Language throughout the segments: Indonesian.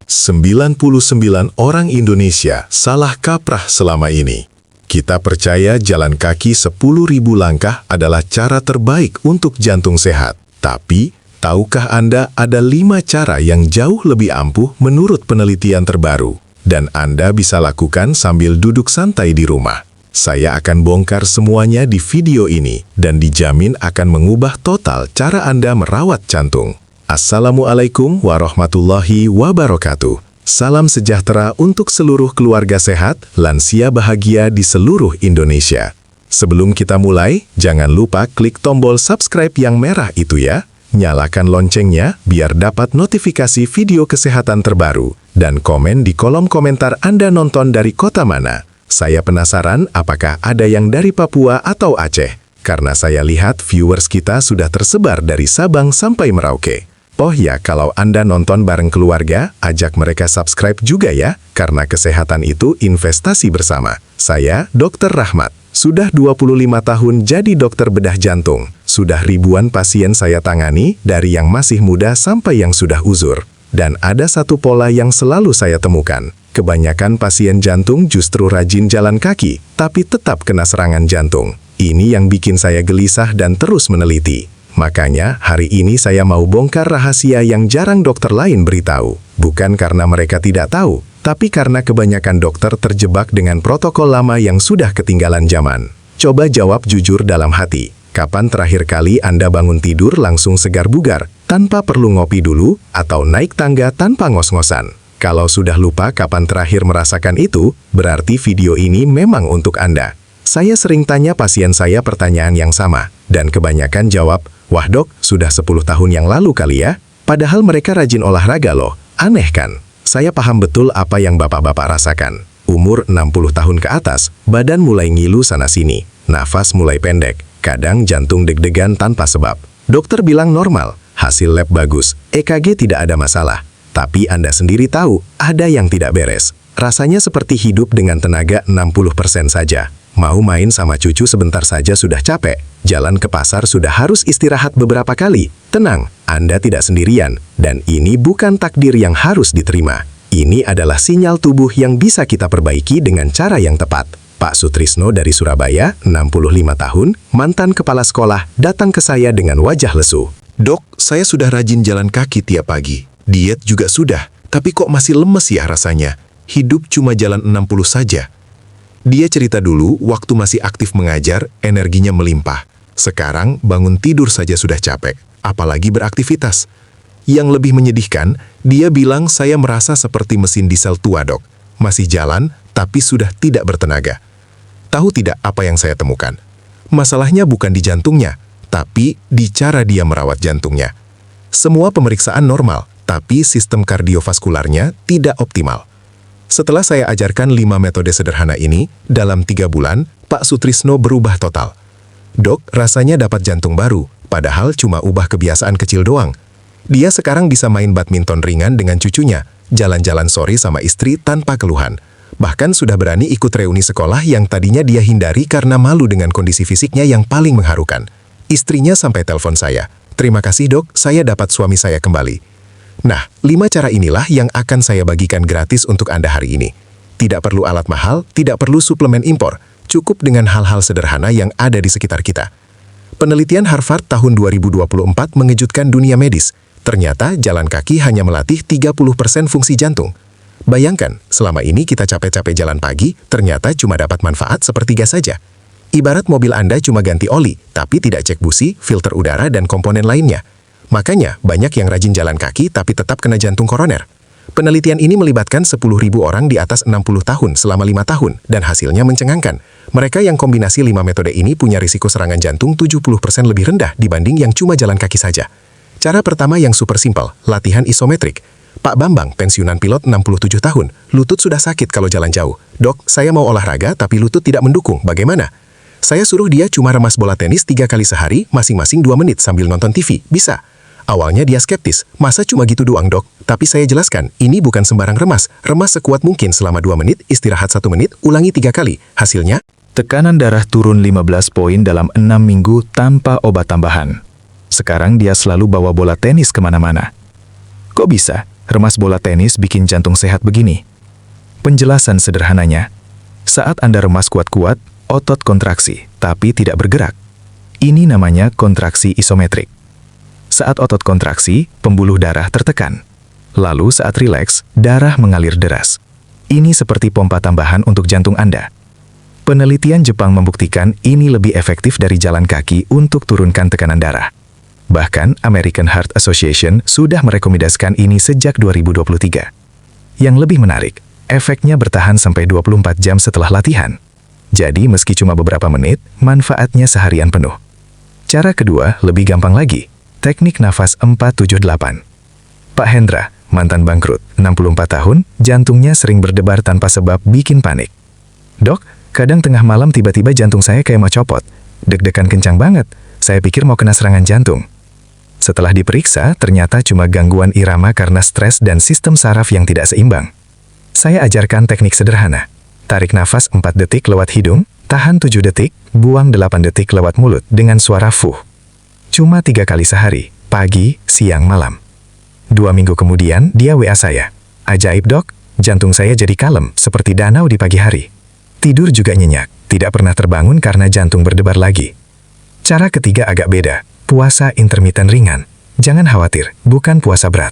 99 orang Indonesia salah kaprah selama ini. Kita percaya jalan kaki 10.000 langkah adalah cara terbaik untuk jantung sehat. Tapi, tahukah Anda ada 5 cara yang jauh lebih ampuh menurut penelitian terbaru? Dan Anda bisa lakukan sambil duduk santai di rumah. Saya akan bongkar semuanya di video ini dan dijamin akan mengubah total cara Anda merawat jantung. Assalamualaikum warahmatullahi wabarakatuh. Salam sejahtera untuk seluruh keluarga sehat, lansia bahagia di seluruh Indonesia. Sebelum kita mulai, jangan lupa klik tombol subscribe yang merah itu ya. Nyalakan loncengnya biar dapat notifikasi video kesehatan terbaru. Dan komen di kolom komentar Anda nonton dari kota mana. Saya penasaran apakah ada yang dari Papua atau Aceh. Karena saya lihat viewers kita sudah tersebar dari Sabang sampai Merauke. Oh ya, kalau Anda nonton bareng keluarga, ajak mereka subscribe juga ya. Karena kesehatan itu investasi bersama. Saya, Dr. Rahmat. Sudah 25 tahun jadi dokter bedah jantung. Sudah ribuan pasien saya tangani, dari yang masih muda sampai yang sudah uzur. Dan ada satu pola yang selalu saya temukan. Kebanyakan pasien jantung justru rajin jalan kaki, tapi tetap kena serangan jantung. Ini yang bikin saya gelisah dan terus meneliti. Makanya, hari ini saya mau bongkar rahasia yang jarang dokter lain beritahu. Bukan karena mereka tidak tahu, tapi karena kebanyakan dokter terjebak dengan protokol lama yang sudah ketinggalan zaman. Coba jawab jujur dalam hati. Kapan terakhir kali Anda bangun tidur langsung segar bugar, tanpa perlu ngopi dulu, atau naik tangga tanpa ngos-ngosan? Kalau sudah lupa kapan terakhir merasakan itu, berarti video ini memang untuk Anda. Saya sering tanya pasien saya pertanyaan yang sama, dan kebanyakan jawab, "Wah dok, sudah 10 tahun yang lalu kali ya?" Padahal mereka rajin olahraga loh. Aneh kan? Saya paham betul apa yang bapak-bapak rasakan. Umur 60 tahun ke atas, badan mulai ngilu sana-sini, nafas mulai pendek, kadang jantung deg-degan tanpa sebab. Dokter bilang normal, hasil lab bagus, EKG tidak ada masalah. Tapi Anda sendiri tahu, ada yang tidak beres. Rasanya seperti hidup dengan tenaga 60% saja. Mau main sama cucu sebentar saja sudah capek. Jalan ke pasar sudah harus istirahat beberapa kali. Tenang, Anda tidak sendirian. Dan ini bukan takdir yang harus diterima. Ini adalah sinyal tubuh yang bisa kita perbaiki dengan cara yang tepat. Pak Sutrisno dari Surabaya, 65 tahun, mantan kepala sekolah, datang ke saya dengan wajah lesu. "Dok, saya sudah rajin jalan kaki tiap pagi. Diet juga sudah, tapi kok masih lemes ya rasanya? Hidup cuma jalan 60 saja." Dia cerita dulu, waktu masih aktif mengajar, energinya melimpah. Sekarang bangun tidur saja sudah capek, apalagi beraktivitas. Yang lebih menyedihkan, dia bilang saya merasa seperti mesin diesel tua dok. Masih jalan, tapi sudah tidak bertenaga. Tahu tidak apa yang saya temukan? Masalahnya bukan di jantungnya, tapi di cara dia merawat jantungnya. Semua pemeriksaan normal, tapi sistem kardiovaskularnya tidak optimal. Setelah saya ajarkan 5 metode sederhana ini, dalam 3 bulan, Pak Sutrisno berubah total. "Dok, rasanya dapat jantung baru, padahal cuma ubah kebiasaan kecil doang." Dia sekarang bisa main badminton ringan dengan cucunya, jalan-jalan sore sama istri tanpa keluhan. Bahkan sudah berani ikut reuni sekolah yang tadinya dia hindari karena malu dengan kondisi fisiknya yang paling mengharukan. Istrinya sampai telepon saya, "Terima kasih dok, saya dapat suami saya kembali." Nah, 5 cara inilah yang akan saya bagikan gratis untuk Anda hari ini. Tidak perlu alat mahal, tidak perlu suplemen impor, cukup dengan hal-hal sederhana yang ada di sekitar kita. Penelitian Harvard tahun 2024 mengejutkan dunia medis. Ternyata jalan kaki hanya melatih 30% fungsi jantung. Bayangkan, selama ini kita capek-capek jalan pagi, ternyata cuma dapat manfaat sepertiga saja. Ibarat mobil Anda cuma ganti oli, tapi tidak cek busi, filter udara, dan komponen lainnya. Makanya, banyak yang rajin jalan kaki tapi tetap kena jantung koroner. Penelitian ini melibatkan 10.000 orang di atas 60 tahun selama 5 tahun, dan hasilnya mencengangkan. Mereka yang kombinasi 5 metode ini punya risiko serangan jantung 70% lebih rendah dibanding yang cuma jalan kaki saja. Cara pertama yang super simpel, latihan isometrik. Pak Bambang, pensiunan pilot 67 tahun, lutut sudah sakit kalau jalan jauh. "Dok, saya mau olahraga tapi lutut tidak mendukung, bagaimana?" Saya suruh dia cuma remas bola tenis 3 kali sehari, masing-masing 2 menit sambil nonton TV. Bisa. Awalnya dia skeptis, "Masa cuma gitu doang dok?" Tapi saya jelaskan, ini bukan sembarang remas. Remas sekuat mungkin selama 2 menit, istirahat 1 menit, ulangi 3 kali. Hasilnya, tekanan darah turun 15 poin dalam 6 minggu tanpa obat tambahan. Sekarang dia selalu bawa bola tenis kemana-mana. Kok bisa? remas bola tenis bikin jantung sehat begini? Penjelasan sederhananya, saat Anda remas kuat-kuat, otot kontraksi, tapi tidak bergerak. Ini namanya kontraksi isometrik. Saat otot kontraksi, pembuluh darah tertekan. Lalu saat rileks, darah mengalir deras. Ini seperti pompa tambahan untuk jantung Anda. Penelitian Jepang membuktikan ini lebih efektif dari jalan kaki untuk turunkan tekanan darah. Bahkan, American Heart Association sudah merekomendasikan ini sejak 2023. Yang lebih menarik, efeknya bertahan sampai 24 jam setelah latihan. Jadi, meski cuma beberapa menit, manfaatnya seharian penuh. Cara kedua lebih gampang lagi, teknik nafas 478. Pak Hendra, mantan bangkrut, 64 tahun, jantungnya sering berdebar tanpa sebab bikin panik. Dok, kadang tengah malam tiba-tiba jantung saya kayak mau copot. Deg-degan kencang banget, saya pikir mau kena serangan jantung. Setelah diperiksa, ternyata cuma gangguan irama karena stres dan sistem saraf yang tidak seimbang. Saya ajarkan teknik sederhana. Tarik nafas 4 detik lewat hidung, tahan 7 detik, buang 8 detik lewat mulut dengan suara fuh. Cuma 3 kali sehari, pagi, siang, malam. 2 minggu kemudian, dia WA saya. Ajaib dok, jantung saya jadi kalem, seperti danau di pagi hari. Tidur juga nyenyak, tidak pernah terbangun karena jantung berdebar lagi. Cara ketiga agak beda, puasa intermiten ringan. Jangan khawatir, bukan puasa berat.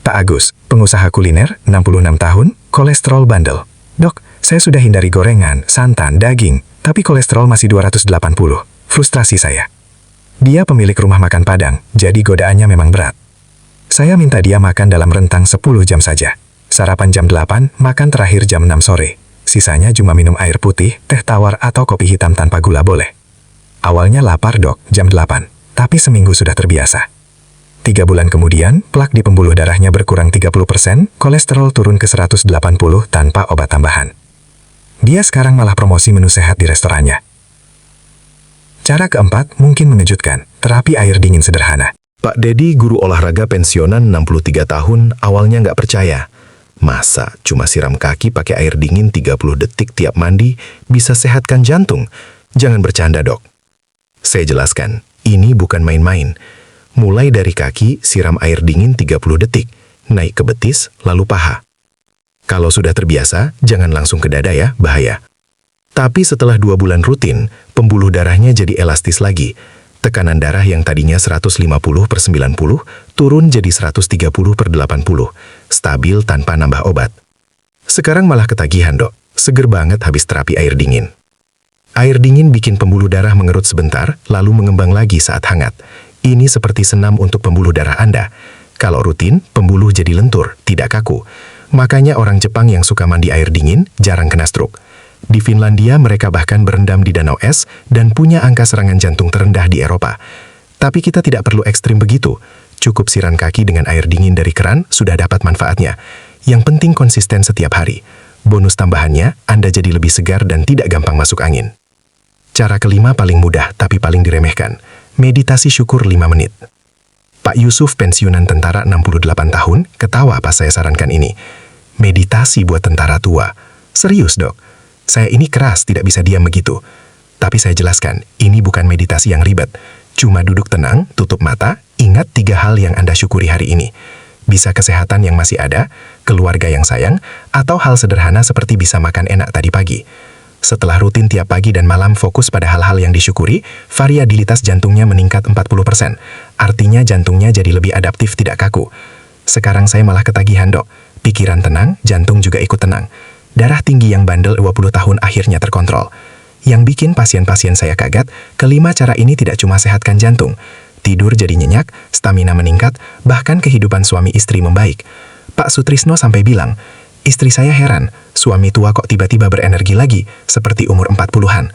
Pak Agus, pengusaha kuliner, 66 tahun, kolesterol bandel. Dok, saya sudah hindari gorengan, santan, daging, tapi kolesterol masih 280. Frustrasi saya. Dia pemilik rumah makan Padang, jadi godaannya memang berat. Saya minta dia makan dalam rentang 10 jam saja. Sarapan jam 8, makan terakhir jam 6 sore. Sisanya cuma minum air putih, teh tawar atau kopi hitam tanpa gula boleh. Awalnya lapar dok, jam 8, tapi seminggu sudah terbiasa. 3 bulan kemudian, plak di pembuluh darahnya berkurang 30%, kolesterol turun ke 180 tanpa obat tambahan. Dia sekarang malah promosi menu sehat di restorannya. Cara keempat mungkin mengejutkan, terapi air dingin sederhana. Pak Dedi, guru olahraga pensiunan 63 tahun, awalnya nggak percaya. Masa cuma siram kaki pakai air dingin 30 detik tiap mandi bisa sehatkan jantung? Jangan bercanda dok. Saya jelaskan, ini bukan main-main. Mulai dari kaki, siram air dingin 30 detik, naik ke betis, lalu paha. Kalau sudah terbiasa, jangan langsung ke dada ya, bahaya. Tapi setelah 2 bulan rutin, pembuluh darahnya jadi elastis lagi. Tekanan darah yang tadinya 150/90 turun jadi 130/80, stabil tanpa nambah obat. Sekarang malah ketagihan dok, seger banget habis terapi air dingin. Air dingin bikin pembuluh darah mengerut sebentar, lalu mengembang lagi saat hangat. Ini seperti senam untuk pembuluh darah Anda. Kalau rutin, pembuluh jadi lentur, tidak kaku. Makanya orang Jepang yang suka mandi air dingin jarang kena stroke. Di Finlandia mereka bahkan berendam di danau es dan punya angka serangan jantung terendah di Eropa. Tapi kita tidak perlu ekstrim begitu. Cukup siram kaki dengan air dingin dari keran sudah dapat manfaatnya. Yang penting konsisten setiap hari. Bonus tambahannya, Anda jadi lebih segar dan tidak gampang masuk angin. Cara kelima paling mudah tapi paling diremehkan. Meditasi syukur 5 menit. Pak Yusuf pensiunan tentara 68 tahun, ketawa pas saya sarankan ini. Meditasi buat tentara tua. Serius dok. Saya ini keras, tidak bisa diam begitu. Tapi saya jelaskan, ini bukan meditasi yang ribet. Cuma duduk tenang, tutup mata, ingat 3 hal yang Anda syukuri hari ini. Bisa kesehatan yang masih ada, keluarga yang sayang, atau hal sederhana seperti bisa makan enak tadi pagi. Setelah rutin tiap pagi dan malam fokus pada hal-hal yang disyukuri, variabilitas jantungnya meningkat 40%. Artinya jantungnya jadi lebih adaptif, tidak kaku. Sekarang saya malah ketagihan dok. Pikiran tenang, jantung juga ikut tenang. Darah tinggi yang bandel 20 tahun akhirnya terkontrol. Yang bikin pasien-pasien saya kaget, kelima cara ini tidak cuma sehatkan jantung. Tidur jadi nyenyak, stamina meningkat, bahkan kehidupan suami istri membaik. Pak Sutrisno sampai bilang, istri saya heran, suami tua kok tiba-tiba berenergi lagi, seperti umur 40-an.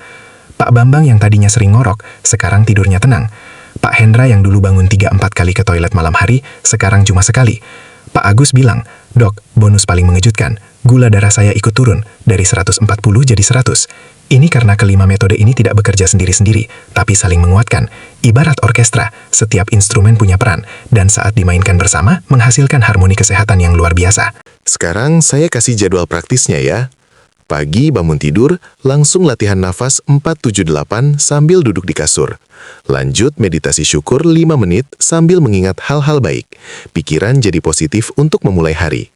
Pak Bambang yang tadinya sering ngorok, sekarang tidurnya tenang. Pak Hendra yang dulu bangun 3-4 kali ke toilet malam hari, sekarang cuma sekali. Pak Agus bilang, dok, bonus paling mengejutkan, gula darah saya ikut turun, dari 140 jadi 100. Ini karena kelima metode ini tidak bekerja sendiri-sendiri, tapi saling menguatkan. Ibarat orkestra, setiap instrumen punya peran, dan saat dimainkan bersama, menghasilkan harmoni kesehatan yang luar biasa. Sekarang saya kasih jadwal praktisnya ya. Pagi bangun tidur, langsung latihan nafas 478 sambil duduk di kasur. Lanjut meditasi syukur 5 menit sambil mengingat hal-hal baik. Pikiran jadi positif untuk memulai hari.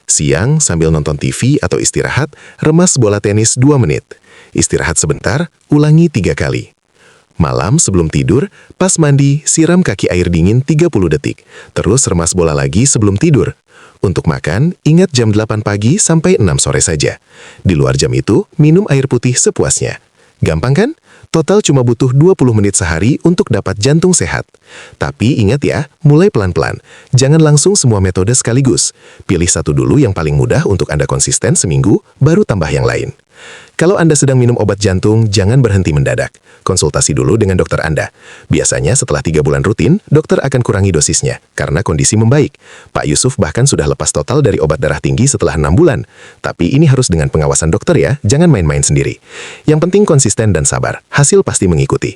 Siang sambil nonton TV atau istirahat, remas bola tenis 2 menit. Istirahat sebentar, ulangi 3 kali. Malam sebelum tidur, pas mandi, siram kaki air dingin 30 detik. Terus remas bola lagi sebelum tidur. Untuk makan, ingat jam 8 pagi sampai 6 sore saja. Di luar jam itu, minum air putih sepuasnya. Gampang kan? Total cuma butuh 20 menit sehari untuk dapat jantung sehat. Tapi ingat ya, mulai pelan-pelan. Jangan langsung semua metode sekaligus. Pilih satu dulu yang paling mudah untuk Anda konsisten seminggu, baru tambah yang lain. Kalau Anda sedang minum obat jantung, jangan berhenti mendadak. Konsultasi dulu dengan dokter Anda. Biasanya setelah 3 bulan rutin, dokter akan kurangi dosisnya, karena kondisi membaik. Pak Yusuf bahkan sudah lepas total dari obat darah tinggi setelah 6 bulan. Tapi ini harus dengan pengawasan dokter ya, jangan main-main sendiri. Yang penting konsisten dan sabar, hasil pasti mengikuti.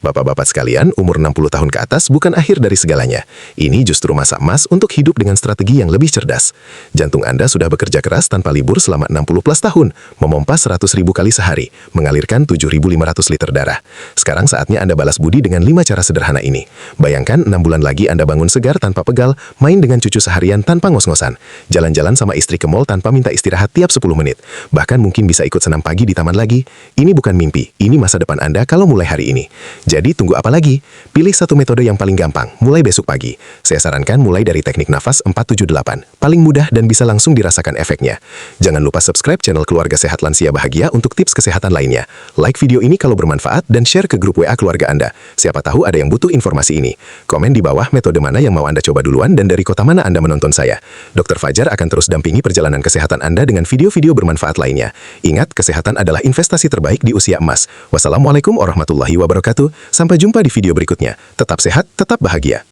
Bapak-bapak sekalian, umur 60 tahun ke atas bukan akhir dari segalanya. Ini justru masa emas untuk hidup dengan strategi yang lebih cerdas. Jantung Anda sudah bekerja keras tanpa libur selama 60 plus tahun, memompa 100.000 kali sehari, mengalirkan 7.500 liter darah. Sekarang saatnya Anda balas budi dengan 5 cara sederhana ini. Bayangkan 6 bulan lagi Anda bangun segar tanpa pegal, main dengan cucu seharian tanpa ngos-ngosan, jalan-jalan sama istri ke mall tanpa minta istirahat tiap 10 menit. Bahkan mungkin bisa ikut senam pagi di taman lagi. Ini bukan mimpi, ini masa depan Anda kalau mulai hari ini. Jadi tunggu apa lagi? Pilih satu metode yang paling gampang, mulai besok pagi. Saya sarankan mulai dari teknik nafas 478. Paling mudah dan bisa langsung dirasakan efeknya. Jangan lupa subscribe channel Keluarga Sehat Lansia Bahagia untuk tips kesehatan lainnya. Like video ini kalau bermanfaat dan share ke grup WA keluarga Anda. Siapa tahu ada yang butuh informasi ini. Komen di bawah metode mana yang mau Anda coba duluan dan dari kota mana Anda menonton saya. Dr. Fajar akan terus dampingi perjalanan kesehatan Anda dengan video-video bermanfaat lainnya. Ingat, kesehatan adalah investasi terbaik di usia emas. Wassalamualaikum warahmatullahi wabarakatuh. Sampai jumpa di video berikutnya. Tetap sehat, tetap bahagia.